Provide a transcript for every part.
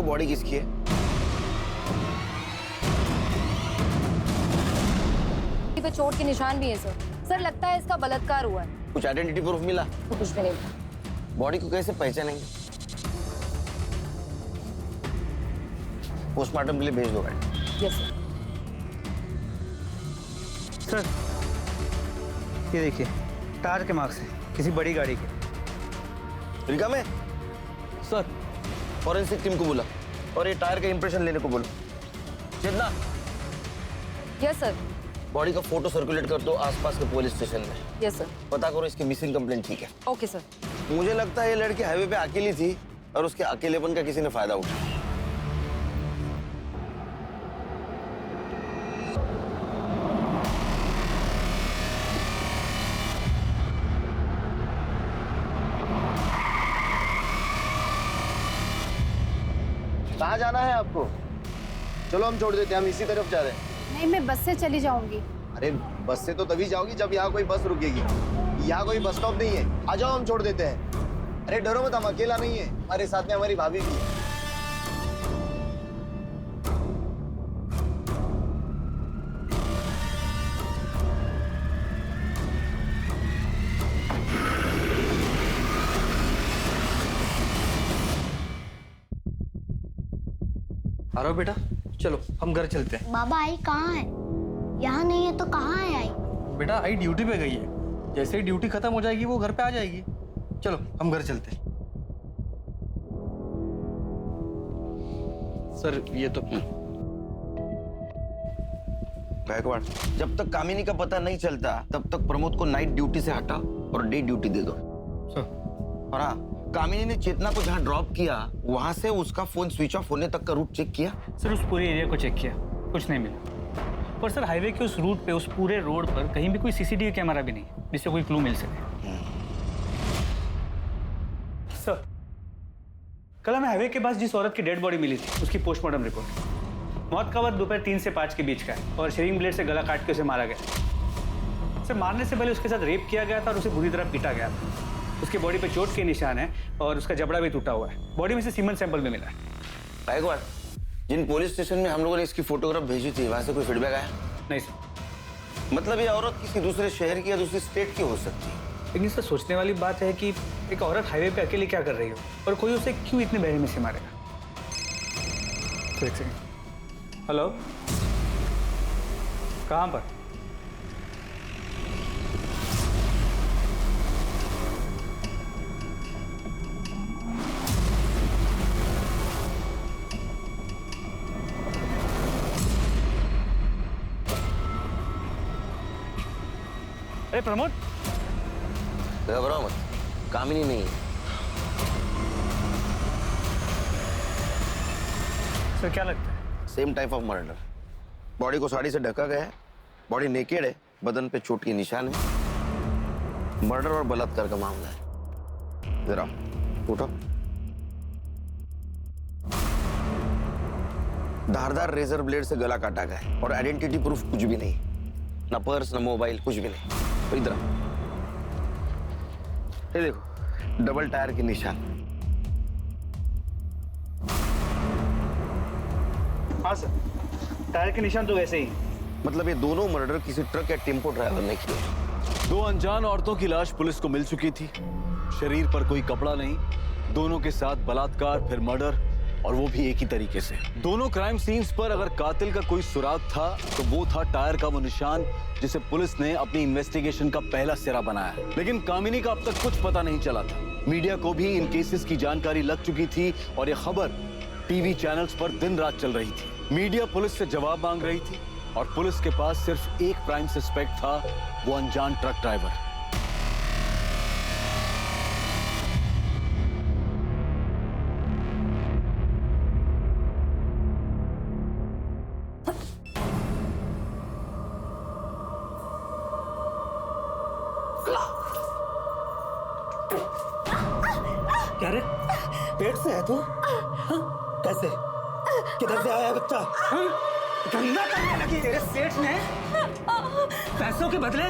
Body किसकी है? पे चोट के निशान भी है सर। सर लगता है इसका बलात्कार हुआ है। कुछ आइडेंटिटी प्रूफ मिला? कुछ भी नहीं। बॉडी को कैसे पहचानेंगे? पोस्टमार्टम के लिए भेज दो गाड़ी। Yes sir. सर ये देखिए, टायर के मार्क्स हैं किसी बड़ी गाड़ी के। रिका में सर फॉरेंसिक टीम को बोला और ये टायर का इंप्रेशन लेने को बोला। चेतना, यस सर। बॉडी का फोटो सर्कुलेट कर दो आसपास के पुलिस स्टेशन में। Yes sir. पता करो इसकी मिसिंग कंप्लेंट। ठीक है? Okay sir. मुझे लगता है ये लड़की हाईवे पे अकेली थी और उसके अकेलेपन का किसी ने फायदा उठाया। कहाँ जाना है आपको? चलो हम छोड़ देते हैं, हम इसी तरफ जा रहे हैं। नहीं, मैं बस से चली जाऊंगी। अरे बस से तो तभी जाओगी जब यहाँ कोई बस रुकेगी। यहाँ कोई बस स्टॉप नहीं है, आ जाओ हम छोड़ देते हैं। अरे डरो मत, हम अकेला नहीं है, हमारे साथ में हमारी भाभी भी है। आ रहा हो बेटा, चलो हम घर चलते हैं। बाबा आई कहाँ है? यहाँ नहीं है तो कहाँ है आई? बेटा आई ड्यूटी पे गई है, जैसे ही ड्यूटी खत्म हो जाएगी वो घर पे आ जाएगी। चलो हम घर चलते हैं। सर ये तो गायकवाड़, जब तक कामिनी का पता नहीं चलता तब तक प्रमोद को नाइट ड्यूटी से हटा और डे ड्यूटी दे दो। सर और हाँ, कामिनी ने चेतना को जहाँ ड्रॉप किया वहां से उसका फोन स्विच ऑफ होने तक का रूट चेक किया? सर उस पूरे एरिया को चेक किया, कुछ नहीं मिला। और सर हाईवे के उस रूट पे, उस पूरे रोड पर कहीं भी कोई सीसीटीवी कैमरा भी नहीं जिससे कोई क्लू मिल सके। सर कल हमें हाईवे के पास जिस औरत की डेड बॉडी मिली थी उसकी पोस्टमार्टम रिपोर्ट, मौत का वक्त दोपहर 3 से 5 के बीच का है और शेविंग ब्लेड से गला काट के उसे मारा गया। सर मारने से पहले उसके साथ रेप किया गया था और उसे बुरी तरह पीटा गया था। उसकी बॉडी पे चोट के निशान है और उसका जबड़ा भी टूटा हुआ है। बॉडी में से सीमन सैंपल भी मिला है। गायकवाड़, जिन पुलिस स्टेशन में हम लोगों ने इसकी फोटोग्राफ भेजी थी वहां से कोई फीडबैक आया? नहीं सर। मतलब ये औरत किसी दूसरे शहर की या दूसरी स्टेट की हो सकती है। लेकिन सर सोचने वाली बात है कि एक औरत हाईवे पे अकेले क्या कर रही हो और कोई उसे क्यों इतने बेरहमी से मारेगा। एक सेकंड। हेलो, कहाँ पर? अरे प्रमोद, घबराओ मत, कामिनी नहीं है। सर क्या लगता है? Same type of murder. Body को साड़ी से ढका गया है, बॉडी नेकेड है, बदन पे चोट के निशान है। मर्डर और बलात्कार का मामला है। जरा उठो। धारदार रेजर ब्लेड से गला काटा गया है और आइडेंटिटी प्रूफ कुछ भी नहीं, ना पर्स ना मोबाइल, कुछ भी नहीं। तो इधर ये देखो, डबल टायर के निशान। हाँ सर, टायर के निशान तो वैसे ही। मतलब ये दोनों मर्डर किसी ट्रक या टेम्पो ड्राइवर ने किए। 2 अनजान औरतों की लाश पुलिस को मिल चुकी थी। शरीर पर कोई कपड़ा नहीं, दोनों के साथ बलात्कार फिर मर्डर, और वो भी एक ही तरीके से। दोनों क्राइम सीन्स पर अगर कातिल का कोई सुराग था तो वो था टायर का वो निशान जिसे पुलिस ने अपनी इन्वेस्टिगेशन का पहला सिरा बनाया है। लेकिन कामिनी का अब तक कुछ पता नहीं चला था। मीडिया को भी इन केसेस की जानकारी लग चुकी थी और ये खबर टीवी चैनल्स पर दिन रात चल रही थी। मीडिया पुलिस से जवाब मांग रही थी और पुलिस के पास सिर्फ एक प्राइम सस्पेक्ट था, वो अनजान ट्रक ड्राइवर। क्या रे, पेट से है तू? कैसे, किधर से आया बच्चा? गंगा करने लगी। तेरे सेठ ने पैसों के बदले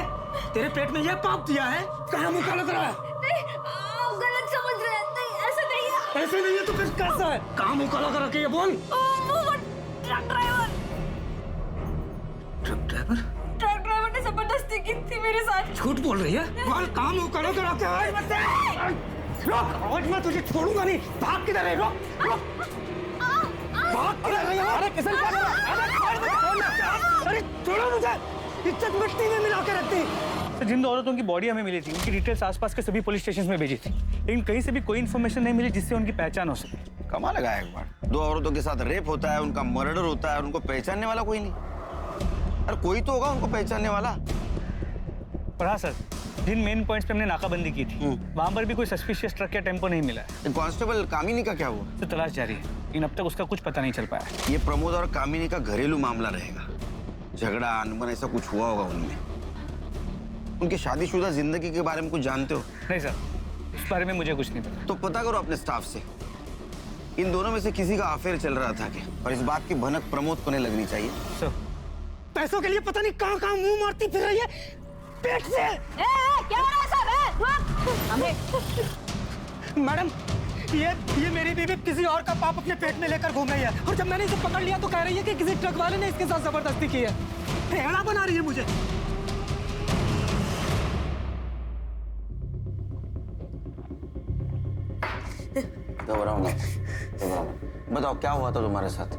तेरे पेट में यह पाप दिया है? कहाँ मुंह काला करा है? नहीं, आप गलत समझ रहे हैं। नहीं, ऐसा नहीं है। पैसे नहीं है तो फिर कैसा है? काम उकाला कर रखे, ये बोल। Truck driver truck driver truck driver ने जबरदस्ती की थी मेरे साथ। झूठ बोल रही है? बोल, काम उकाला कर रखे। आज मत रोक, आज मैं तुझे छोड़ूंगा नहीं। भाग किधर है? रोक रोक, भाग किधर है? अरे किसन क्या कर रहा है? अरे छोड़ मुझे, अरे छोड़ो मुझे। इज्जत मिट्टी में मिला के रखती। तो जिन दो औरतों की बॉडी हमें मिली थी उनकी डिटेल्स आसपास के सभी पुलिस स्टेशन में भेजी थी, लेकिन कहीं से भी कोई इन्फॉर्मेशन नहीं मिली जिससे उनकी पहचान हो सके। कमाल लगा एक बार, 2 औरतों के साथ रेप होता है, उनका मर्डर होता है, उनको पहचानने वाला कोई नहीं। अरे कोई तो होगा उनको पहचानने वाला। और हाँ सर, जिन मेन पॉइंट्स पे हमने नाकाबंदी की थी वहां पर भी कोई सस्पिशियस ट्रक या टेम्पो नहीं मिला है। कांस्टेबल कामिनी का क्या हुआ? तो तलाश जारी है, लेकिन अब तक उसका कुछ पता नहीं चल पाया। ये प्रमोद और कामिनी का घरेलू मामला रहेगा। झगड़ा अनबन ऐसा कुछ हुआ होगा उनमें। उनकी शादीशुदा जिंदगी के बारे में कुछ जानते हो? नहीं सर, उस बारे में मुझे कुछ नहीं पता। तो पता करो अपने स्टाफ से, इन दोनों में से किसी का अफेयर चल रहा था क्या? और इस बात की भनक प्रमोद को नहीं लगनी चाहिए। सर, पैसों के लिए पता नहीं कहाँ कहाँ मुंह मारती फिर रही है पेट से। क्या हो रहा है सर? मैडम, ये मेरी बीवी किसी और का पाप अपने पेट में लेकर घूम रही है, और जब मैंने इसे पकड़ लिया तो कह रही है कि किसी ट्रक वाले ने इसके साथ जबरदस्ती की है। भेड़ा बना रही है मुझे। घबराओ मत, घबराओ मत। बताओ क्या हुआ था तुम्हारे साथ?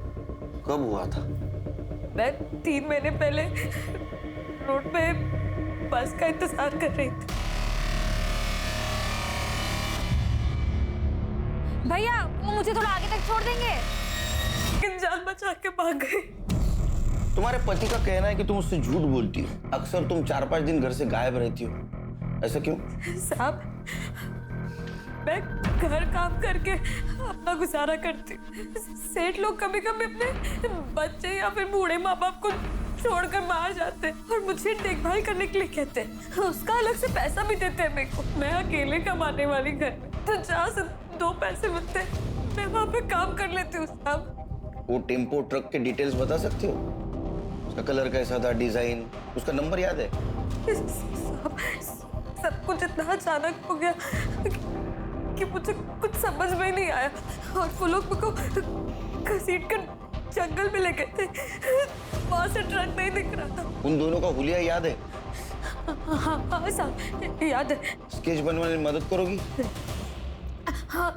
कब हुआ था? मैं 3 महीने पहले रोड पे बस का इंतजार कर रही थी। भैया वो मुझे थोड़ा आगे तक छोड़ देंगे? लेकिन जान बचा के भाग गई। तुम्हारे पति का कहना है कि तुम उससे झूठ बोलती हो। अक्सर तुम 4-5 दिन घर से गायब रहती हो, ऐसा क्यों? साहब, मैं घर काम करके अपना गुजारा करती हूँ। सेठ लोग कभी कभी अपने बच्चे या फिर बूढ़े माँ बाप को छोड़कर बाहर जाते हैं और मुझे देखभाल करने के लिए कहते हैं। उसका अलग से पैसा भी देते हैं मेरे को। मैं अकेले कमाने वाली घर में, तो जहाँ से 2 पैसे मिलते हैं मैं वहाँ पे काम कर लेती हूँ साहब। वो टेम्पो ट्रक के डिटेल्स बता सकते हो? उसका कलर कैसा था, डिजाइन, उसका नंबर याद है? साहब, सब कुछ इतना अचानक हो गया कि मुझे कुछ समझ में नहीं आया, और वो लोग मुझको घसीट कर जंगल में ले गए थे। वहां से ट्रक नहीं दिख रहा था। उन दोनों का हुलिया याद है? हाँ साहब, याद है। स्केच बनवाने में मदद करोगी? हाँ।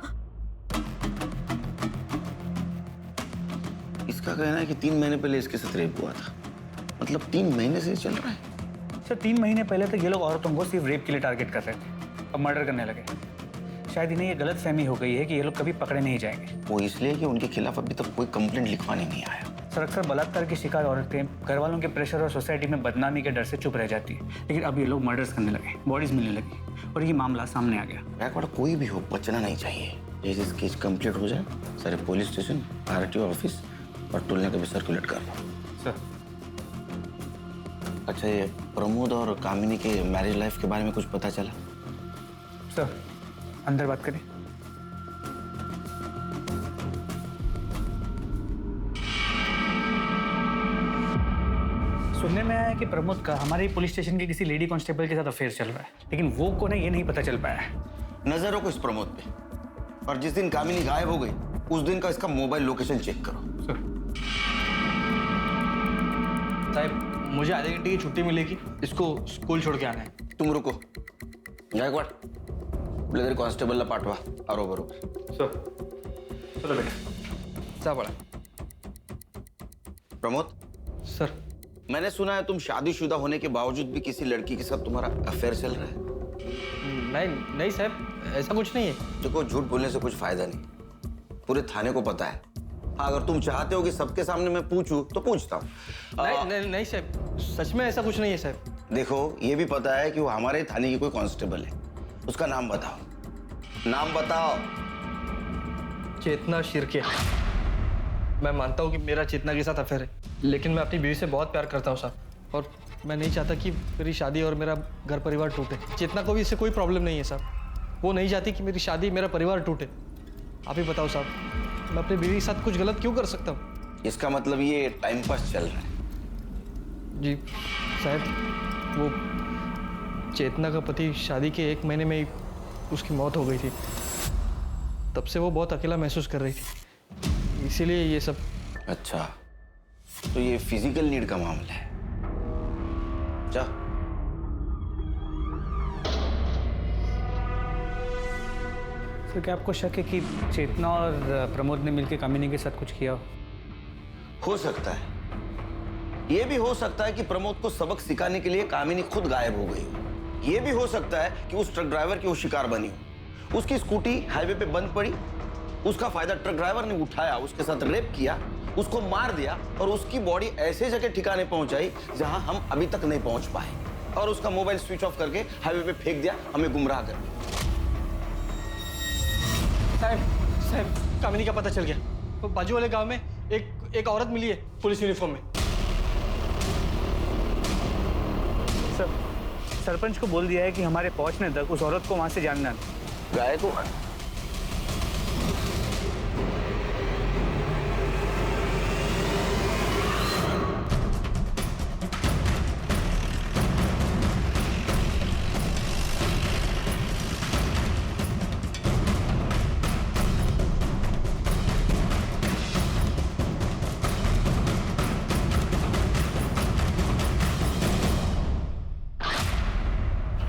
इसका कहना है कि 3 महीने पहले इसके साथ रेप हुआ था। मतलब 3 महीने से चल रहा है। सर 3 महीने पहले तक ये लोग औरतों को सिर्फ रेप के लिए टारगेट कर रहे थे, अब मर्डर करने लगे। शायद इन्हें ये गलत फहमी हो गई है कि ये लोग कभी पकड़े नहीं जाएंगे। वो इसलिए कि उनके खिलाफ अभी तक कोई कंप्लेंट लिखवाने नहीं आया। सर अक्सर बलात्कार की शिकार औरतें घर वालों के प्रेशर और सोसाइटी में बदनामी के डर से चुप रह जाती है, लेकिन अब ये लोग मर्डर्स करने लगे, बॉडीज मिलने लगी और ये मामला सामने आ गया। बैकवर्ड कोई भी हो, बचना नहीं चाहिए। जैसे केस कंप्लीट हो जाए सारे पुलिस स्टेशन, आरटीओ ऑफिस और टोलने का भी सर्कुलेट कर दो। सर अच्छा, ये प्रमोद और कामिनी के मैरिज लाइफ के बारे में कुछ पता चला? सर अंदर बात करें। सुनने में आया है कि प्रमोद का हमारे पुलिस स्टेशन के किसी लेडी कांस्टेबल के साथ अफेयर चल रहा है, लेकिन वो कौन है ये नहीं पता चल पाया है। नजर रखो इस प्रमोद पे, और जिस दिन कामिनी गायब हो गई उस दिन का इसका मोबाइल लोकेशन चेक करो। सर साहब, मुझे आधे घंटे की छुट्टी मिलेगी, इसको स्कूल छोड़ के आना है। तुम रुको, गायकवाड़ ब्लेजर कांस्टेबल पाठवा आरो बरोबर। सर चलो बेटा। क्या पड़ा? प्रमोद, सर मैंने सुना है तुम शादीशुदा होने के बावजूद भी किसी लड़की के साथ तुम्हारा अफेयर चल रहा है। नहीं साहब, ऐसा कुछ नहीं है। देखो, झूठ बोलने से कुछ फायदा नहीं, पूरे थाने को पता है। हाँ, अगर तुम चाहते हो कि सबके सामने मैं पूछूं तो पूछता हूँ। नहीं साहब, सच में ऐसा कुछ नहीं है साहब। देखो, ये भी पता है कि वो हमारे थाने की कोई कांस्टेबल है। उसका नाम बताओ, नाम बताओ। चेतना शिर्के। मैं मानता हूँ कि मेरा चेतना के साथ अफेयर है, लेकिन मैं अपनी बीवी से बहुत प्यार करता हूँ साहब, और मैं नहीं चाहता कि मेरी शादी और मेरा घर परिवार टूटे। चेतना को भी इससे कोई प्रॉब्लम नहीं है साहब, वो नहीं चाहती कि मेरी शादी मेरा परिवार टूटे। आप ही बताओ साहब, मैं अपनी बीवी के साथ कुछ गलत क्यों कर सकता हूँ? इसका मतलब ये टाइम पास चल रहा है। जी साहब, वो चेतना का पति शादी के 1 महीने में ही उसकी मौत हो गई थी। तब से वो बहुत अकेला महसूस कर रही थी, इसीलिए ये सब। अच्छा, तो ये फिजिकल नीड का मामला है। जा। सर क्या आपको शक है कि चेतना और प्रमोद ने मिलकर कामिनी के साथ कुछ किया हो सकता है, ये भी हो सकता है कि प्रमोद को सबक सिखाने के लिए कामिनी खुद गायब हो गई हो। ये भी हो सकता है कि उस ट्रक ड्राइवर की वो शिकार बनी हो। उसकी स्कूटी हाईवे पे बंद पड़ी, उसका फायदा ट्रक ड्राइवर ने उठाया, उसके साथ रेप किया, उसको मार दिया और उसकी बॉडी ऐसे जगह ठिकाने पहुंचाई जहां हम अभी तक नहीं पहुंच पाए, और उसका मोबाइल स्विच ऑफ करके हाईवे पे फेंक दिया, हमें गुमराह कर दिया। साहब कामिनी का पता चल गया। वो बाजू वाले गांव में एक औरत मिली है पुलिस यूनिफॉर्म में। सर सरपंच को बोल दिया है कि हमारे पहुंचने तक उस औरत को वहां से जानना है। गायकवाड़,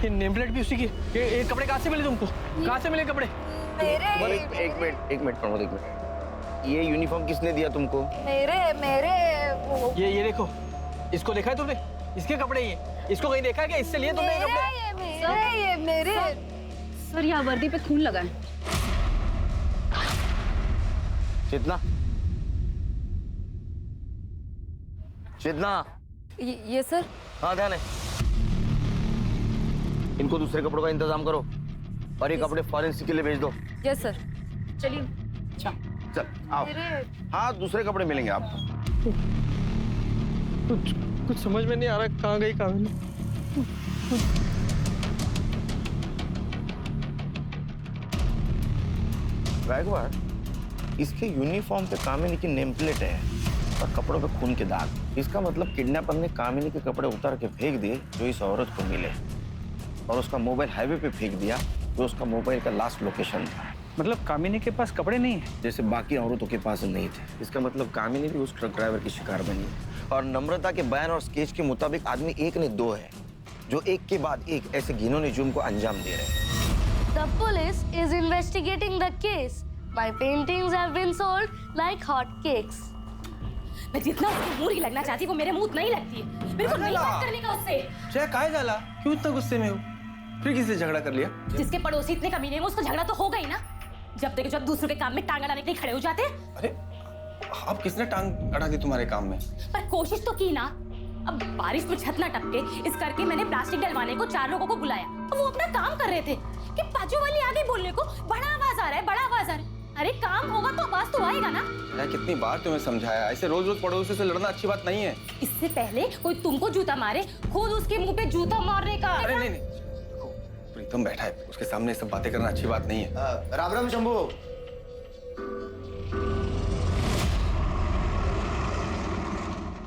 ये नेम प्लेट भी उसी की। ये कपड़े कहाँ से मिले तुमको? कहाँ से मिले कपड़े? एक मिनट प्रमोद, एक मिनट। ये यूनिफॉर्म किसने दिया तुमको? ये देखो, इसको देखा है तुमने? इसके कपड़े ये, इसको कहीं देखा है क्या? इससे लिए तुमने ये कपड़े? सर यहाँ वर्दी पे खून लगा है। चेतना, चेतना। ये सर। हाँ ध्यान है। इनको दूसरे कपड़ों का इंतजाम करो और ये कपड़े फॉरेंसिक के लिए भेज दो। Yes sir. चलिए। चल आओ। हाँ दूसरे कपड़े मिलेंगे आपको। कुछ समझ में नहीं आ रहा कहाँ गई कामिनी। गायकवाड़, इसके यूनिफॉर्म पे कामिनी की नेम प्लेट है और कपड़ों पे खून के दाग। इसका मतलब किडनैपर ने कामिनी के कपड़े उतार के फेंक दिए जो इस औरत को मिले, और उसका मोबाइल हाईवे पे फेंक दिया जो उसका मोबाइल का लास्ट लोकेशन था। मतलब कामिनी के पास कपड़े नहीं है जैसे बाकी औरतों के पास नहीं थे। इसका मतलब कामिनी भी उस ट्रक ड्राइवर की शिकार बनी। और नम्रता के बयान और स्केच के मुताबिक आदमी एक ने दो है जो एक के बाद एक ऐसे घिनौने जुर्म को अंजाम दे रहे हैं। The police is investigating the case. My paintings have been sold like hot cakes. मैं जितना उसको बुरी लगना चाहती वो मेरे मुंह नहीं लगती है। मेरे को नहीं बात करने का उससे। चाहे काहे जाला? क्यों इतना गुस्से में हो? फिर किससे झगड़ा कर लिया? जिसके पड़ोसी इतने कमीने हैं उसको झगड़ा तो होगा ही ना। जब तक जब दूसरों के काम में टांग अड़ाने के लिए खड़े हो जाते हैं। अरे अब किसने टांग अड़ा दी तुम्हारे काम में? पर कोशिश तो की ना। अब बारिश में छत ना टपके इस करके मैंने प्लास्टिक डलवाने को 4 लोगों को बुलाया। अब वो अपना काम कर रहे थे कि बाजू वाली आ गई बोलने को, बड़ा आवाज आ रहा है, बड़ा आवाज आ रहा है। अरे काम होगा तो आवाज तो आएगा ना। मैं कितनी बार तुम्हें समझाया, ऐसे रोज रोज पड़ोसी से लड़ना अच्छी बात नहीं है। इससे पहले कोई तुमको जूता मारे, खुद उसके मुंह पे जूता मारने का। अरे नहीं, देखो प्रीतम बैठा है, उसके सामने ये सब बातें करना अच्छी बात नहीं है। राम राम शंभू।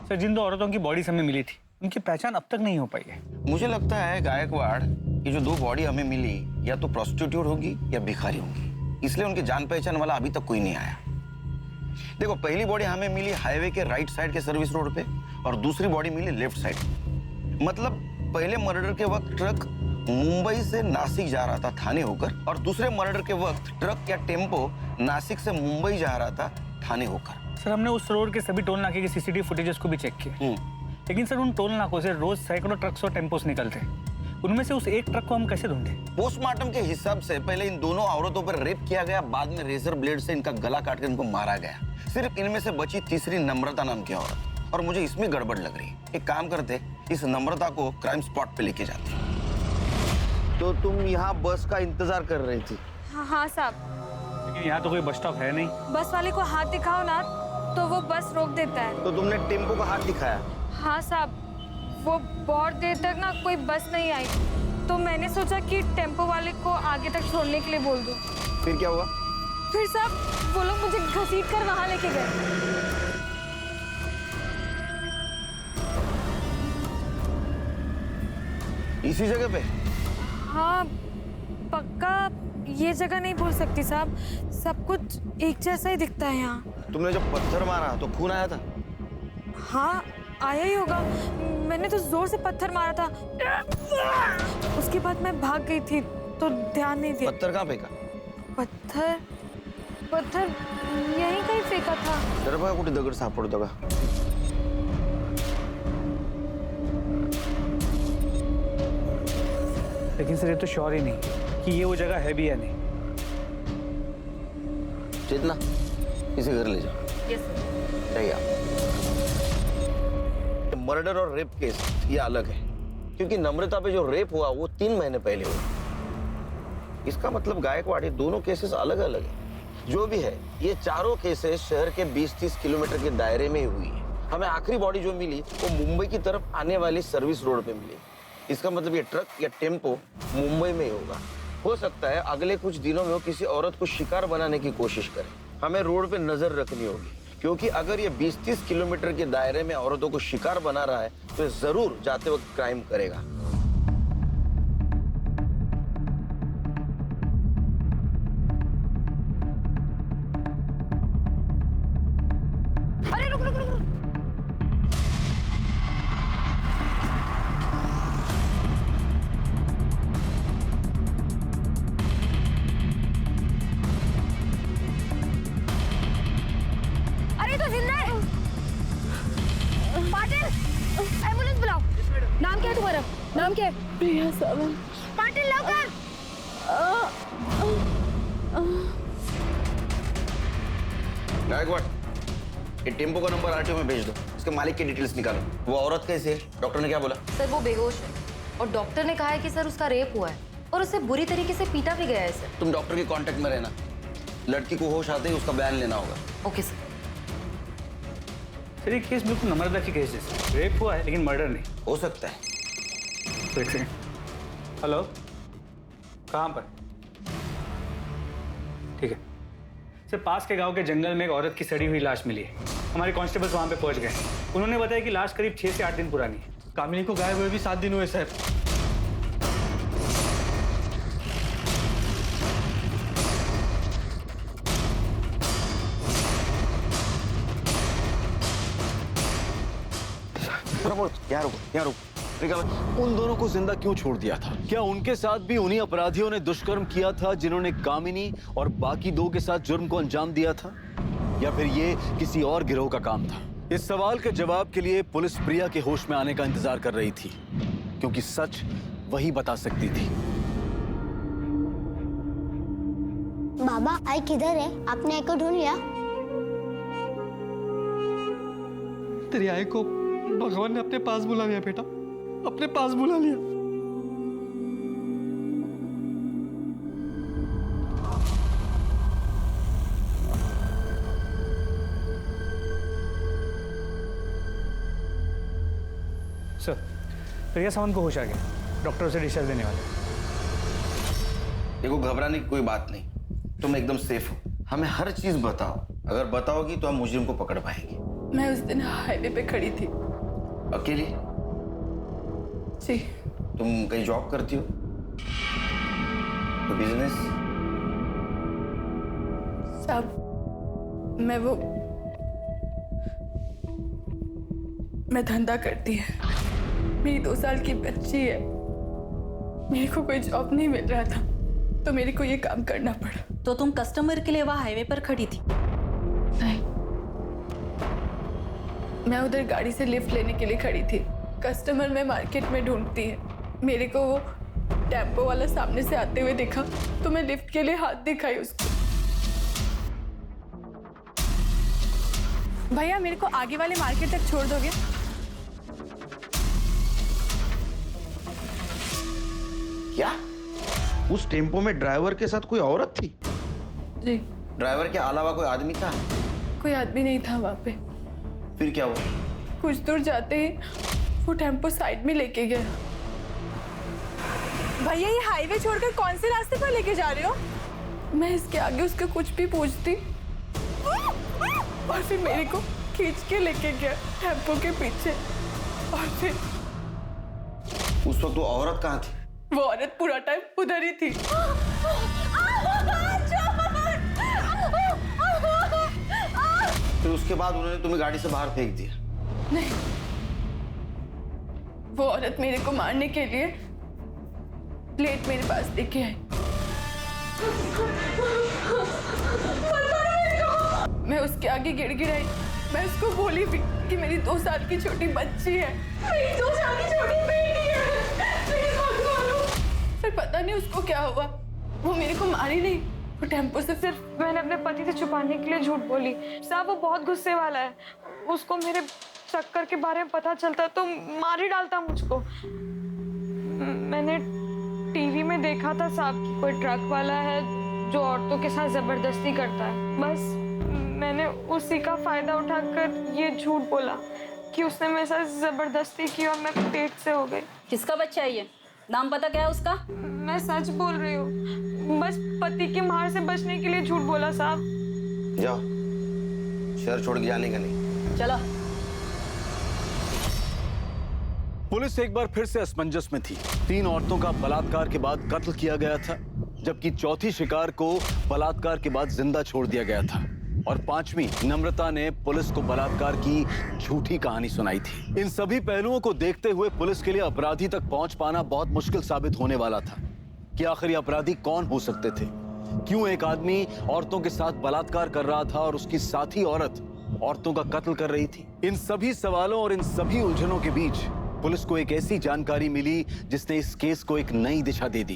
सर जिन 2 औरतों की बॉडी हमें मिली थी उनकी पहचान अब तक नहीं हो पाई है। मुझे लगता है गायकवाड़, ये जो 2 बॉडी हमें मिली या तो प्रोस्टिट्यूट होगी या भिखारी होगी, इसलिए उनकी जान पहचान वाला अभी तक कोई नहीं आया। देखो पहली बॉडी हमें मिली हाईवे के राइट साइड के सर्विस रोड पे और दूसरी बॉडी मिली लेफ्ट साइड। मतलब पहले मर्डर के वक्त ट्रक मुंबई से नासिक जा रहा था थाने होकर, और दूसरे मर्डर के वक्त ट्रक या टेम्पो नासिक से मुंबई जा रहा था थाने होकर। सर हमने उस रोड के सभी टोल नाके की सीसीटीवी फुटेजेस को भी चेक किया, लेकिन सर उन टोल नाकों से रोज सैकड़ों ट्रक्स और टेम्पोस निकलते हैं। उनमें से उस एक ट्रक को हम कैसे ढूंढे? पोस्टमार्टम के हिसाब से पहले इन दोनों औरतों पर रेप किया गया, बाद में रेजर ब्लेड से इनका गला काट कर इनको मारा गया। सिर्फ इनमें से बची तीसरी नम्रता नाम की औरत, और मुझे इसमें गड़बड़ लग रही है। एक काम करते, इस नम्रता को क्राइम स्पॉट पे लेके जाते। तो तुम यहाँ बस का इंतजार कर रही थी? हाँ साहब। लेकिन यहाँ तो कोई बस स्टॉप है नहीं। बस वाले को हाथ दिखाओ ना तो वो बस रोक देता है। तो तुमने टेम्पो का हाथ दिखाया? हाँ साहब, वो बहुत देर तक ना कोई बस नहीं आई, तो मैंने सोचा कि टेम्पो वाले को आगे तक छोड़ने के लिए बोल दूं। फिर क्या हुआ? फिर साहब वो लोग मुझे घसीट कर वहां लेके गए। इसी जगह पे? हाँ पक्का ये जगह नहीं बोल सकती साहब, सब कुछ एक जैसा ही दिखता है यहाँ। तुमने जब पत्थर मारा तो खून आया था? हाँ आया ही होगा, मैंने तो जोर से पत्थर मारा था, उसके बाद मैं भाग गई थी तो ध्यान नहीं दिया। पत्थर कहाँ फेंका? पत्थर यहीं कहीं फेंका था। जरा बघा कुठे दगड सापडतो का? लेकिन सर ये तो श्योर ही नहीं कि ये वो जगह है भी या नहीं। चेतना, इसे घर ले जाओ। Yes sir. चाहिए आप। मर्डर और रेप केस ये अलग है, क्योंकि नम्रता पे जो रेप हुआ वो 3 महीने पहले हुआ। इसका मतलब गायकवाड़, ये दोनों केसेस अलग अलग है। जो भी है, ये चारों केसेस शहर के 20-30 किलोमीटर के दायरे में ही हुई है। हमें आखिरी बॉडी जो मिली वो मुंबई की तरफ आने वाली सर्विस रोड पे मिली। इसका मतलब ये ट्रक या टेम्पो मुंबई में ही होगा। हो सकता है अगले कुछ दिनों में वो किसी औरत को शिकार बनाने की कोशिश करे। हमें रोड पे नजर रखनी होगी, क्योंकि अगर ये 20-30 किलोमीटर के दायरे में औरतों को शिकार बना रहा है तो ये जरूर जाते वक्त क्राइम करेगा। अरे रुक रुक रुक। अरे तो जिंदा है। पाटिल, एम्बुलेंस बुलाओ। नाम क्या है तुम्हारा? नाम क्या है? प्रिया सावंत। पाटिल लवकर। गायकवाड़, ये टेम्पो का नंबर आरटीओ में भेज दो, इसके मालिक की डिटेल्स निकालो। वो औरत कैसी है? डॉक्टर ने क्या बोला? सर वो बेहोश है और डॉक्टर ने कहा है कि सर उसका रेप हुआ है और उसे बुरी तरीके से पीटा भी गया है सर। तुम डॉक्टर के कांटेक्ट में रहना, लड़की को होश आते ही उसका बयान लेना होगा। Okay sir. सर ये केस बिल्कुल नम्रता की केस जैसे, रेप हुआ है लेकिन मर्डर नहीं। हो सकता है। तो एक सेकेंड। हेलो, कहाँ पर? ठीक है सर, पास के गांव के जंगल में एक औरत की सड़ी हुई लाश मिली है। हमारे कांस्टेबल्स वहां पे पहुंच गए। उन्होंने बताया कि लाश करीब 6 से 8 दिन पुरानी है। कामिनी को गायब हुए भी 7 दिन हुए सर। यहाँ रुको। उन दोनों को जिंदा क्यों छोड़ दिया था? क्या उनके साथ भी उन्हीं अपराधियों ने दुष्कर्म किया था जिन्होंने कामिनी और बाकी 2 के साथ जुर्म को अंजाम दिया था, या फिर ये किसी और गिरोह का काम था? इस सवाल के जवाब के लिए पुलिस प्रिया के होश में आने का इंतजार कर रही थी, क्योंकि सच वही बता सकती थी। बाबा आई किधर है? आपने आई को ढूंढ लिया? तेरी आई को भगवान ने अपने पास बुला लिया बेटा, अपने पास बुला लिया। सर प्रिया सावंत को होश आ गया, डॉक्टर उसे डिस्चार्ज देने वाले। देखो, घबराने की कोई बात नहीं, तुम एकदम सेफ हो। हमें हर चीज बताओ, अगर बताओगी तो हम मुजरिम को पकड़ पाएंगे। मैं उस दिन हाईवे पे खड़ी थी। अकेली? जी। तुम कहीं जॉब करती हो? कोई बिजनेस? साहब मैं धंधा करती है। मेरी 2 साल की बच्ची है। मेरे को कोई जॉब नहीं मिल रहा था तो मेरे को ये काम करना पड़ा। तो तुम कस्टमर के लिए वहाँ हाईवे पर खड़ी थी? नहीं, मैं उधर गाड़ी से लिफ्ट लेने के लिए खड़ी थी। कस्टमर में मार्केट में ढूंढती है। मेरे को वो टेम्पो वाला सामने से आते हुए देखा तो मैं लिफ्ट के लिए हाथ दिखाई उसको। भैया मेरे को आगे वाले मार्केट तक छोड़ दोगे? क्या उस टेम्पो में ड्राइवर के साथ कोई औरत थी? जी। ड्राइवर के अलावा कोई आदमी था? कोई आदमी नहीं था वहां पे। फिर क्या हुआ? कुछ दूर जाते ही वो टेम्पो साइड में लेके गया। भैया ये हाईवे छोड़कर कौन से रास्ते पर लेके जा रहे हो? मैं इसके आगे उसका कुछ भी पूछती और फिर मेरे को खींच के लेके गया टेम्पो के पीछे। और फिर उस वक्त वो औरत कहाँ थी? वो औरत पूरा टाइम उधर ही थी। फिर उसके बाद उन्होंने तुम्हें गाड़ी से बाहर फेंक दिया? नहीं, वो औरत मेरे को मारने के लिए प्लेट मेरे पास लेके आई। मैं उसके आगे गिड़गिड़ाई। मैं उसको बोली भी कि मेरी 2 साल की छोटी बच्ची है, मेरी 2 साल की छोटी बेटी है, प्लीज मत मारो। फिर पता नहीं उसको क्या हुआ, वो मेरे को मारी नहीं, वो टेम्पो से सिर्फ मैंने अपने पति से छुपाने के लिए झूठ बोली। साहब वो बहुत गुस्से वाला है, उसको मेरे चक्कर के बारे में पता चलता तो मार ही डालता मुझको। मैंने टीवी में देखा था साहब कि कोई ट्रक वाला है जो औरतों के साथ जबरदस्ती करता है। बस मैंने उसी का फायदा उठाकर ये झूठ बोला कि उसने मेरे साथ जबरदस्ती की और मैं पेट से हो गई। किसका बच्चा है ये? नाम पता क्या है उसका? मैं सच बोल रही हूँ, बस पति की मार से बचने के लिए झूठ बोला साहब। जाओ, शहर छोड़ के जाने का नहीं। चलो। पुलिस एक बार फिर से असमंजस में थी। 3 औरतों का बलात्कार के बाद कत्ल किया गया था, जबकि चौथी शिकार को बलात्कार के बाद जिंदा छोड़ दिया गया था, और 5वीं नम्रता ने पुलिस को बलात्कार की झूठी कहानी सुनाई थी। इन सभी पहलुओं को देखते हुए पुलिस के लिए अपराधी तक पहुंच पाना बहुत मुश्किल साबित होने वाला था कि आखिर ये अपराधी कौन हो सकते थे। क्यों एक आदमी औरतों के साथ बलात्कार कर रहा था और उसकी साथी औरत औरतों का कत्ल कर रही थी? इन सभी सवालों और इन सभी उलझनों के बीच पुलिस को एक ऐसी जानकारी मिली जिसने इस केस को एक नई दिशा दे दी।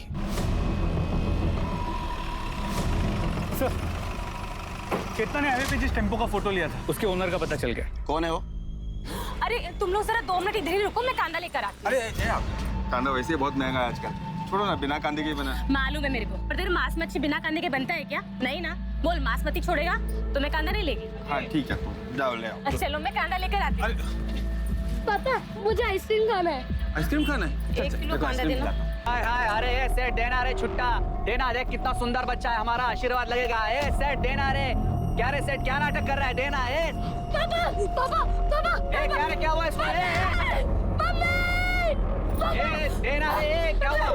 सर, चेतना ने हाईवे पे जिस टेम्पो का फोटो लिया था उसके ओनर का पता चल गया। कौन है वो? अरे तुम लोग जरा 2 मिनट इधर ही रुको, मैं कांदा लेकर आती हूँ। अरे कांदा वैसे बहुत महंगा है आजकल, छोड़ो ना, बिना कांदे के बना। मालूम है मेरे को, पर तेरे मांस मच्छी बिना कांदे के बनता है क्या? नहीं ना, बोल मांस मच्छी छोड़ेगा तो मैं कांदा नहीं लेगी। हाँ ठीक है, जाओ ले आओ। चलो मैं कांदा लेकर आती हूँ। पापा मुझे आइसक्रीम खाना है। आइसक्रीम खाना है? 1 किलो कांदा देना। हाय हाय, अरे ये सेठ देना रे, छुट्टा देना, देख कितना सुंदर बच्चा है हमारा, आशीर्वाद लगेगा। ए सेठ देना रे, क्या रे सेठ, क्या नाटक कर रहा है? देना है। पापा पापा पापा ए क्या रे, क्या हुआ इसमें? ए देना रे, ए क्या हुआ?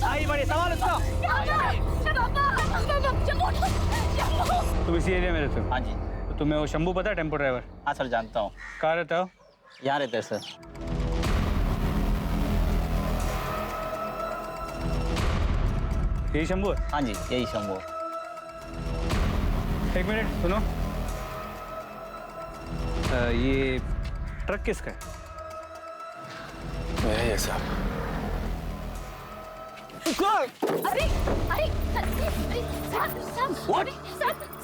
आई बड़ी सवाल उसको। तुम इसी एरिया में रहते हो? हाँ जी। तो तुम्हें वो शंभू पता है, टेम्पो ड्राइवर? हाँ सर, जानता हूँ। कहाँ रहता हो? यहाँ रहते हैं सर। यही शंभू है? हाँ जी, यही शंभू। 1 मिनट सुनो। ये ट्रक किसका है? मेरा ये साहब। अरे अरे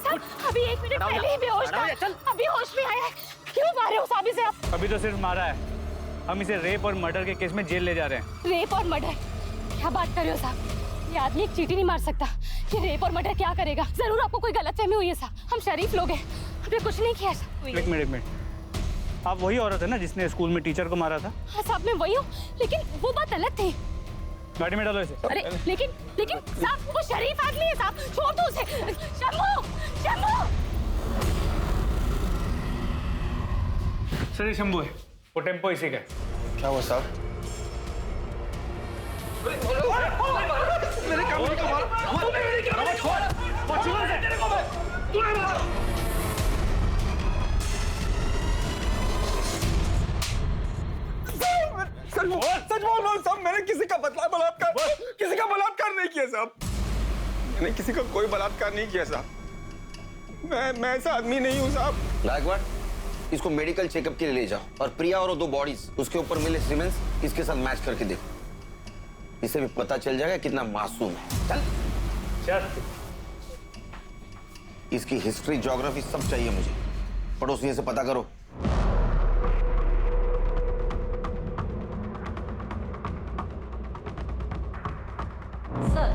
सर, अभी 1 मिनट पहले ही बेहोश था, अभी होश में आया है। क्यों मारे हो साहब इसे आप? अभी तो सिर्फ मारा है, हम इसे रेप और मर्डर के केस में जेल ले जा रहे हैं। रेप और मर्डर? क्या बात कर रहे हो साहब? ये आदमी एक चींटी नहीं मार सकता। ये रेप और मर्डर क्या करेगा? जरूर आपको कोई गलतफहमी हुई है साहब, हम शरीफ लोग हैं, हमने कुछ नहीं किया साहब। 1 मिनट, आप वही औरत है ना जिसने स्कूल में टीचर को मारा था? हाँ साहब, मैं वही हूँ, लेकिन वो बात अलग थी। गाड़ी में डालो इसे। अरे लेकिन साहब वो शरीफ आदमी है साहब, छोड़ दो उसे। शंभू शंभू। सर ये शंभू है, वो टेम्पो इसी का है। क्या हुआ साहब? मेरे काम नहीं कमाल। तूने मेरी क्या मत छोड़, पछुआ से तेरे को मैं, तूने मारा। सच बोल साहब, मैंने किसी का बलात्कार नहीं किया साहब। मैंने किसी का कोई बलात्कार नहीं किया साहब। मैं ऐसा आदमी नहीं हूँ साहब। गायकवाड़, इसको मेडिकल चेकअप के लिए ले जाओ, और प्रिया और वो 2 बॉडीज उसके ऊपर मिले सीमेंस इसके साथ मैच करके देखो, इससे भी पता चल जाएगा कितना मासूम है। चल। इसकी हिस्ट्री, ज्योग्राफी सब चाहिए मुझे, पड़ोसियों से पता करो। सर,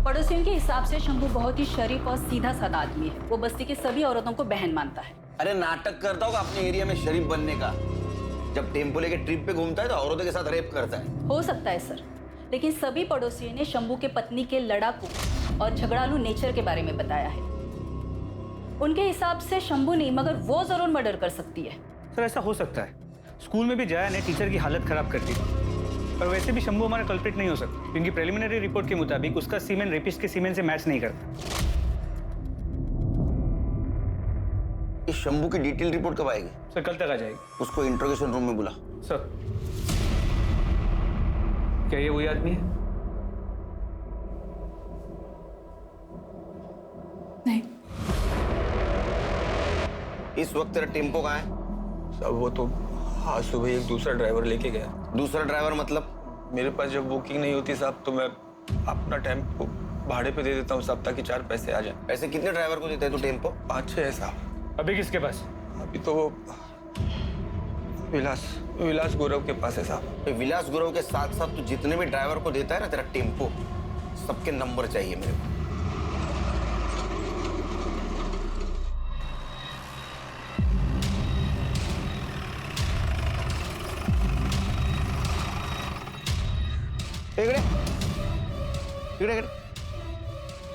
पड़ोसियों के हिसाब से शंभू बहुत ही शरीफ और सीधा साधा आदमी है। वो बस्ती की सभी औरतों को बहन मानता है। अरे नाटक करता होगा अपने एरिया में शरीफ बनने का, जब टेम्पो लेके ट्रिप पे घूमता है तो औरतों के साथ रेप करता है। हो सकता है सर, लेकिन सभी पड़ोसियों ने शंभू के पत्नी के लड़ाकू और झगड़ालू नेचर के बारे में बताया है। उनके हिसाब से शंभू नहीं मगर वो जरूर मर्डर कर सकती है। सर ऐसा हो सकता है, स्कूल में भी जया ने टीचर की हालत खराब कर दी, और वैसे भी शंभू हमारा कल्प्रिट नहीं हो सकता, क्योंकि प्रिलिमिनरी रिपोर्ट के मुताबिक उसका सीमेन रेपिस्ट के सीमेन से मैच नहीं करता। इस शंभू की डिटेल रिपोर्ट कब आएगी? सर कल तक आ जाएगी। उसको इंट्रोगेशन रूम में बुला। सर क्या ये वही आदमी है? नहीं। इस वक्त तेरा टेम्पो कहाँ है? साहब वो तो आज सुबह एक दूसरा ड्राइवर लेके गया। दूसरा ड्राइवर मतलब? मेरे पास जब बुकिंग नहीं होती साहब तो मैं अपना टेम्पो भाड़े पे दे देता हूँ साहब, ताकि 4 पैसे आ जाए। ऐसे कितने ड्राइवर को देता है तू टेम्पो? 5-6 है साहब। अभी किसके पास? अभी तो वो विलास गौरव के पास है साहब। विलास गुरव के साथ साथ तू जितने भी ड्राइवर को देता है ना तेरा टेम्पो, सबके नंबर चाहिए मेरे को।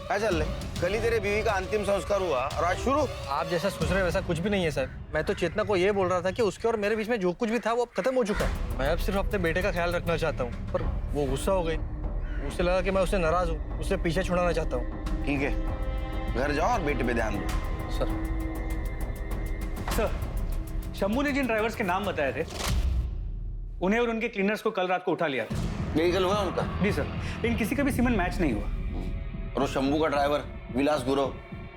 क्या चल रहे? कल ही तेरे बीवी का अंतिम संस्कार हुआ और आज शुरू? आप जैसा सोच रहे हैं वैसा कुछ भी नहीं है सर। मैं तो चेतना को ये बोल रहा था कि उसके और मेरे बीच में जो कुछ भी था वो अब खत्म हो चुका है। मैं अब सिर्फ अपने बेटे का ख्याल रखना चाहता हूँ, पर वो गुस्सा हो गई। उसे लगा कि मैं उससे नाराज हूँ, उसे पीछे छुड़ाना चाहता हूँ। ठीक है, घर जाओ और बेटे पे ध्यान दो। सर शंभू ने जिन ड्राइवर्स के नाम बताए थे उन्हें और उनके क्लीनर्स को कल रात को उठा लिया था। मेडिकल हुआ उनका? जी सर, लेकिन किसी का भी सीमेन मैच नहीं हुआ। और वो शंभू का ड्राइवर विलास गुरव,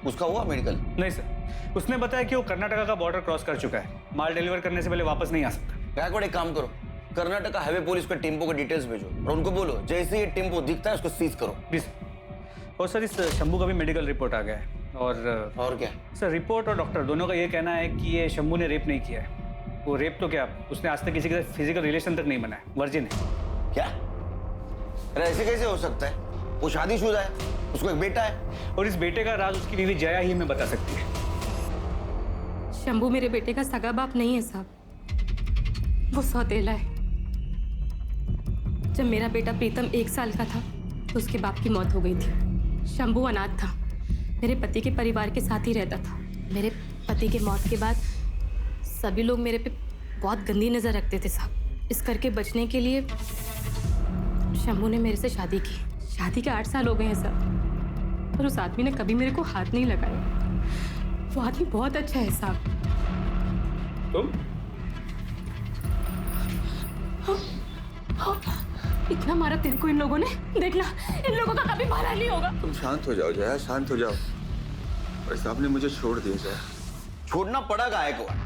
उसका हुआ मेडिकल? नहीं सर, उसने बताया कि वो कर्नाटका का बॉर्डर क्रॉस कर चुका है, माल डिलीवर करने से पहले वापस नहीं आ सकता। गायकवाड़ एक काम करो, कर्नाटका हाईवे पुलिस को टेम्पो के डिटेल्स भेजो और उनको बोलो जैसे ये टेम्पो दिखता है उसको सीज करो। जी सर। और सर इस शंभू का भी मेडिकल रिपोर्ट आ गया है। और क्या सर? रिपोर्ट और डॉक्टर दोनों का ये कहना है कि ये शंभू ने रेप नहीं किया है। वो रेप तो क्या, उसने आज तक किसी के साथ फिजिकल रिलेशन तक नहीं बनाया, वर्जिन है। क्या? अरे ऐसे कैसे हो सकता है? वो शादीशुदा है, उसको एक बेटा है। और इस बेटे का राज उसकी बीवी जया ही हमें बता सकती है। शंभू मेरे बेटे का सगा बाप नहीं है साहब, वो सौतेला है। जब मेरा बेटा प्रीतम 1 साल का था तो उसके बाप की मौत हो गई थी। शंभू अनाथ था, मेरे पति के परिवार के साथ ही रहता था। मेरे पति के मौत के बाद सभी लोग मेरे पे बहुत गंदी नज़र रखते थे साहब। इस करके बचने के लिए शंभू ने मेरे से शादी की। शादी के 8 साल हो गए हैं साहब, और उस आदमी ने कभी मेरे को हाथ नहीं लगाया। वो आदमी बहुत अच्छा है साहब। तुम? इतना मारा तेरे को इन लोगों ने, देखना इन लोगों का कभी भला नहीं होगा। तुम शांत हो जाओ जया, शांत हो जाओ। भाई साहब ने मुझे छोड़ दिया जया। छोड़ना पड़ा गायकवाड़,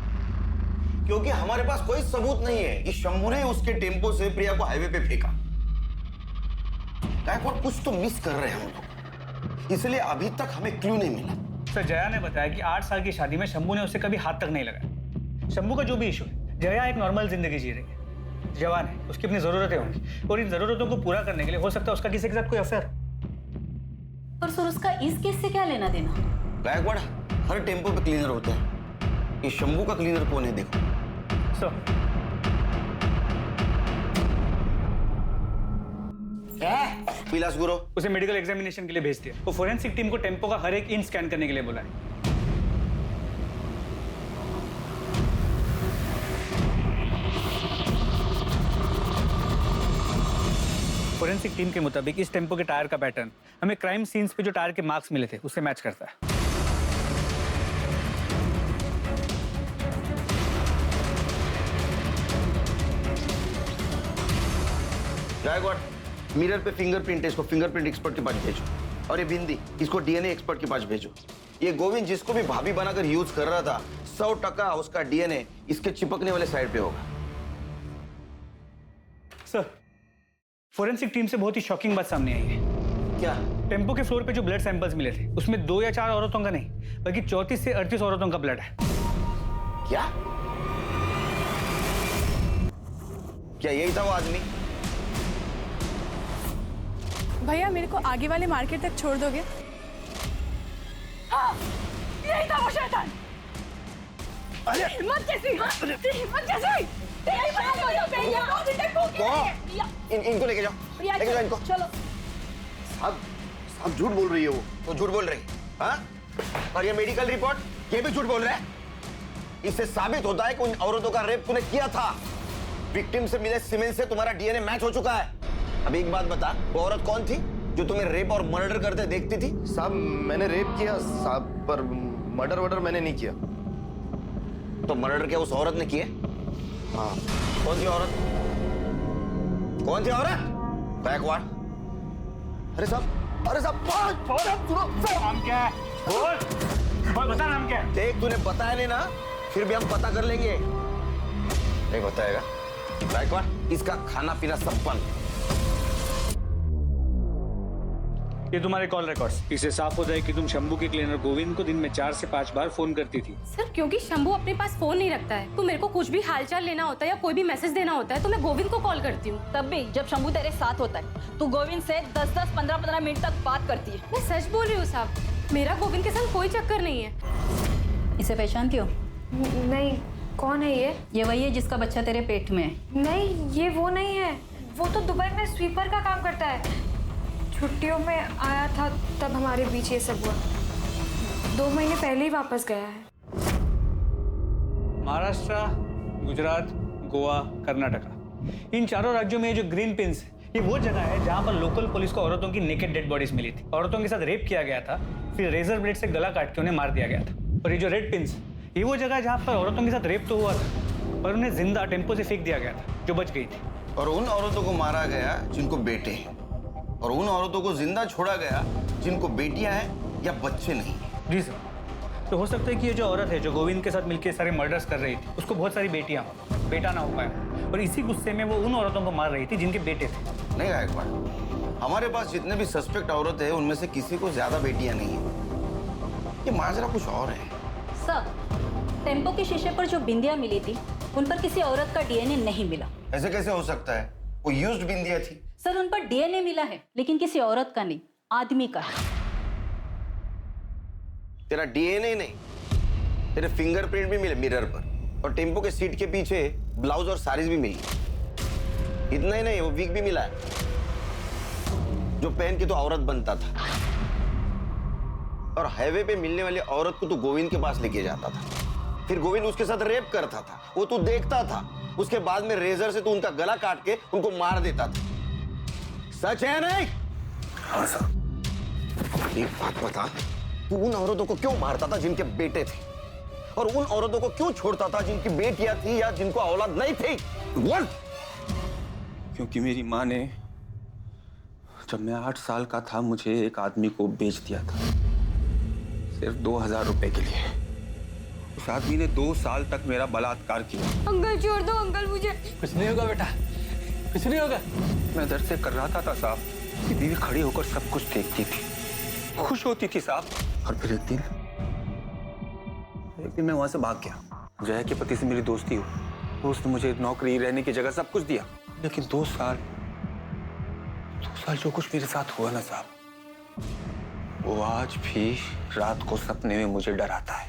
क्योंकि हमारे पास कोई सबूत नहीं है कि शंभू ने उसके टेम्पो से प्रिया को हाईवे पे फेंका। गायकवाड़ कुछ तो मिस कर रहे हैं हम लोग, इसलिए अभी तक हमें क्लू नहीं मिला। सर जया ने बताया कि 8 साल की शादी में शंभू ने उसे कभी हाथ तक नहीं लगाया। शंभू का जो भी इशू है, जया एक नॉर्मल जिंदगी जी रही है, जवान है, उसकी अपनी जरूरतें होंगी और इन जरूरतों को पूरा करने के लिए हो सकता है उसका किसी के साथ कोई अफेयर। पर सर उसका इस केस से क्या लेना देना? गायकवाड़ हर टेम्पो पे क्लीनर होते हैं, ये शंभू का क्लीनर कौन है देखो। सर विलास गुरव? उसे मेडिकल एग्जामिनेशन के लिए भेज दिया। वो फोरेंसिक टीम को टेम्पो का हर एक इंच स्कैन करने के लिए बोला है। फोरेंसिक टीम के मुताबिक इस टेम्पो के टायर का पैटर्न हमें क्राइम सीन्स पे जो टायर के मार्क्स मिले थे उससे मैच करता है। गायकवाड़ मिरर पे फिंगरप्रिंट है, इसको फिंगरप्रिंट एक्सपर्ट के पास भेजो। और ये बिंदी, इसको डीएनए एक्सपर्ट के पास भेजो। ये गोविंद जिसको भी भाभी बनाकर यूज कर रहा था, 100% उसका डीएनए इसके चिपकने वाले साइड पे होगा। सर फोरेंसिक टीम से बहुत ही शॉकिंग बात सामने आई है। क्या? टेम्पो के फ्लोर पे जो ब्लड सैंपल्स मिले थे उसमें 2 या 4 औरतों का नहीं बल्कि 34 से 38 औरतों का ब्लड है। क्या? क्या यही था वो आदमी? भैया मेरे को आगे वाले मार्केट तक छोड़ दोगे? हाँ, यही था वो शैतान। अरे हिम्मत कैसी? हिम्मत कैसी? यही बना दो भैया। इनको लेके जाओ, लेके जाओ इनको। चलो। साहब झूठ बोल रही है वो, तो झूठ बोल रही है। हाँ? और ये मेडिकल रिपोर्ट, ये भी झूठ बोल रहा है। इससे साबित होता है कि उन औरतों का रेप तूने किया था। विक्टिम से मिले सीमेन से तुम्हारा डीएनए मैच हो चुका है। अब एक बात बता, वो औरत कौन थी जो तुम्हें रेप और मर्डर करते देखती थी? साहब मैंने रेप किया साहब, पर मर्डर वर्डर मैंने नहीं किया। तो मर्डर क्या उस औरत ने किया? हाँ। कौन थी औरत? कौन थी औरत? बैकवर्ड। अरे साहब, अरे साहब, नाम क्या है? बोल बता नाम क्या है? देख तूने बताया नहीं ना, फिर भी हम पता कर लेंगे। नहीं बताएगा? बैकवर्ड, इसका खाना पीना सब बंद। ये तुम्हारे कॉल रिकॉर्ड्स। इससे साफ हो जाए कि तुम शंभू के क्लीनर गोविंद को दिन में 4 से 5 बार फोन करती थी। सर क्योंकि शंभू अपने पास फोन नहीं रखता है, तो मेरे को कुछ भी हालचाल लेना होता है या कोई भी मैसेज देना होता है तो मैं गोविंद को कॉल करती हूँ। तब भी जब शंभू तेरे साथ होता है तू गोविंद से 10-10, 15-15 मिनट तक बात करती है। मैं सच बोल रही हूँ साहब, मेरा गोविंद के संग कोई चक्कर नहीं है। इसे पहचानती हो? नहीं, कौन है ये? ये वही है जिसका बच्चा तेरे पेट में है। नहीं, ये वो नहीं है। वो तो दुबई में स्वीपर का काम करता है। छुट्टियों में आया था तब हमारे बीच ये सब हुआ। 2 महीने पहले ही वापस गया है। महाराष्ट्र, गुजरात, गोवा, कर्नाटका, इन चारों राज्यों में जो ग्रीन पिन्स है, ये वो जगह है जहाँ पर लोकल पुलिस को औरतों की नेकेड डेड बॉडीज मिली थी। औरतों के साथ रेप किया गया था, फिर रेजर ब्लेड से गला काट के उन्हें मार दिया गया था। और ये जो रेड पिन्स, ये वो जगह है जहाँ पर औरतों के साथ रेप तो हुआ था पर उन्हें जिंदा टेम्पो से फेंक दिया गया था, जो बच गई थी। और उन औरतों को मारा गया जिनको बेटे हैं, और उन औरतों को जिंदा छोड़ा गया जिनको बेटियां हैं या बच्चे नहीं। जी सर। तो हो सकता है कि ये जो औरत है जो गोविंद के साथ मिलकर सारे मर्डर्स कर रही थी, उसको बहुत सारी बेटियां हो, बेटा ना हो पाया, और इसी गुस्से में वो उन औरतों को मार रही थी जिनके बेटे थे। नहीं गायकवाड़, हमारे पास जितने भी सस्पेक्ट औरत है उनमें से किसी को ज्यादा बेटियां नहीं है। ये माजरा कुछ और है। सर, टेम्पो के शीशे पर जो बिंदियां मिली थी उन पर किसी औरत का डीएनए नहीं मिला। ऐसे कैसे हो सकता है? वो यूज्ड बिंदिया थी। सर, उन पर डीएनए मिला है लेकिन किसी औरत का नहीं, आदमी का है। तेरा डीएनए नहीं, तेरे फिंगरप्रिंट भी मिले मिरर पर, और टेम्पो के सीट के पीछे ब्लाउज और साड़ीज भी मिली। इतना ही नहीं, वो विग भी मिला है जो पहन के तो औरत बनता था। और हाईवे पे मिलने वाली औरत को तू गोविंद के पास लेके जाता था, फिर गोविंद उसके साथ रेप करता था, वो तू देखता था। उसके बाद में रेजर से तू उनका गला काट के उनको मार देता था। सच है नहीं? हाँ सर। एक बात बता, तू उन औरतों को क्यों मारता था जिनके बेटे थे, और उन औरतों को क्यों छोड़ता था जिनकी बेटियां थी या जिनको औलाद नहीं थी? बोल। क्योंकि मेरी माँ ने जब मैं 8 साल का था मुझे एक आदमी को बेच दिया था, सिर्फ 2000 रुपए के लिए। उस आदमी ने 2 साल तक मेरा बलात्कार किया। अंकल छोड़ दो अंकल मुझे। कुछ नहीं होगा बेटा, कुछ नहीं होगा। मैं दर्द से कर्राता था साहब कि बीवी खड़ी होकर सब कुछ देखती थी, खुश होती थी साहब। और फिर एक दिन मैं वहां से भाग गया। जया के पति से मेरी दोस्ती हुई, तो उसने मुझे नौकरी, रहने की जगह सब कुछ दिया। लेकिन 2 साल जो कुछ मेरे साथ हुआ ना साहब, वो आज भी रात को सपने में मुझे डराता है।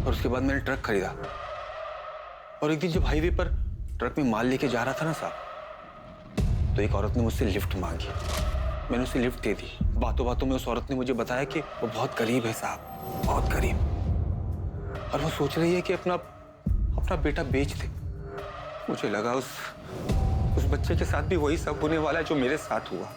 और उसके बाद मैंने ट्रक खरीदा, और एक दिन जब हाईवे पर ट्रक में माल लेके जा रहा था ना साहब, तो एक औरत ने मुझसे लिफ्ट मांगी। मैंने उसे लिफ्ट दे दी। बातों बातों में उस औरत ने मुझे बताया कि वो बहुत गरीब है साहब, बहुत गरीब, और वो सोच रही है कि अपना बेटा बेच दे। मुझे लगा उस बच्चे के साथ भी वही सब होने वाला है जो मेरे साथ हुआ।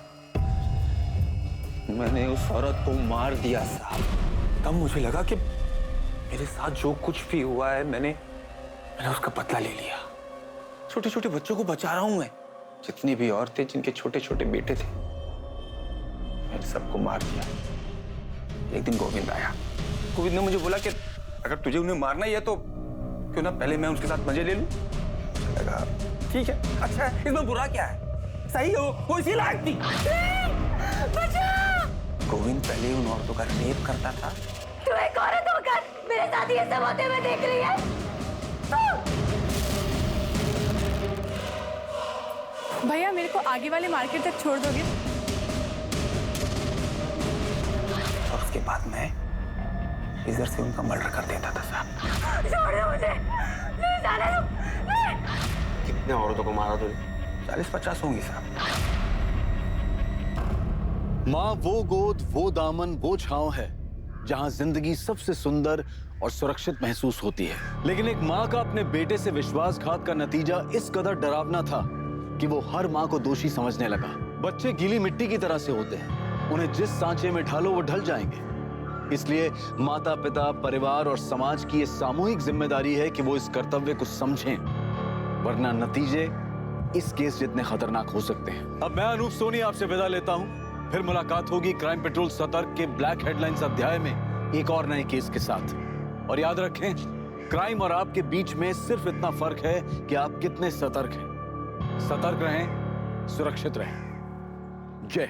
मैंने उस औरत को मार दिया साहब। तब मुझे लगा कि मेरे साथ जो कुछ भी हुआ है मैंने उसका बदला ले लिया। छोटे छोटे बच्चों को बचा रहा हूं मैं। जितनी भी औरतें जिनके छोटे छोटे बेटे थे, मैंने सबको मार दिया। एक दिन गोविंद आया। गोविंद ने मुझे बोला कि अगर तुझे उन्हें मारना ही है तो क्यों ना पहले मैं उसके साथ मजे ले लूं। लगा ठीक है, अच्छा है, इसमें बुरा क्या है? सही है, वो इसी लायक थी। गोविंद पहले उन औरतों का रेप करता था। तू एक औरत होकर मेरे साथ ये सब होते हुए देख रही है? भैया मेरे को आगे वाले मार्केट तक छोड़ दोगे? और उसके बाद मैं इधर से उनका मर्डर कर देता था साहब। छोड़ दो मुझे, नहीं जाने दो, नहीं। कितने औरतों को मारा तूने? 40-50 होंगी साहब। माँ वो गोद, वो दामन, वो छांव है जहां जिंदगी सबसे सुंदर और सुरक्षित महसूस होती है। लेकिन एक माँ का अपने बेटे से विश्वासघात का नतीजा इस कदर डरावना था कि वो हर माँ को दोषी समझने लगा। बच्चे गीली मिट्टी की तरह से होते हैं, उन्हें जिस सांचे में ढालो वो ढल जाएंगे। इसलिए माता पिता, परिवार और समाज की ये सामूहिक जिम्मेदारी है कि वो इस कर्तव्य को समझें, वरना नतीजे इस केस जितने खतरनाक हो सकते हैं। अब मैं अनूप सोनी आपसे विदा लेता हूं। फिर मुलाकात होगी क्राइम पेट्रोल सतर्क के ब्लैक हेडलाइंस अध्याय में एक और नए केस के साथ। और याद रखें, क्राइम और आपके बीच में सिर्फ इतना फर्क है कि आप कितने सतर्क हैं। सतर्क रहें, सुरक्षित रहें। जय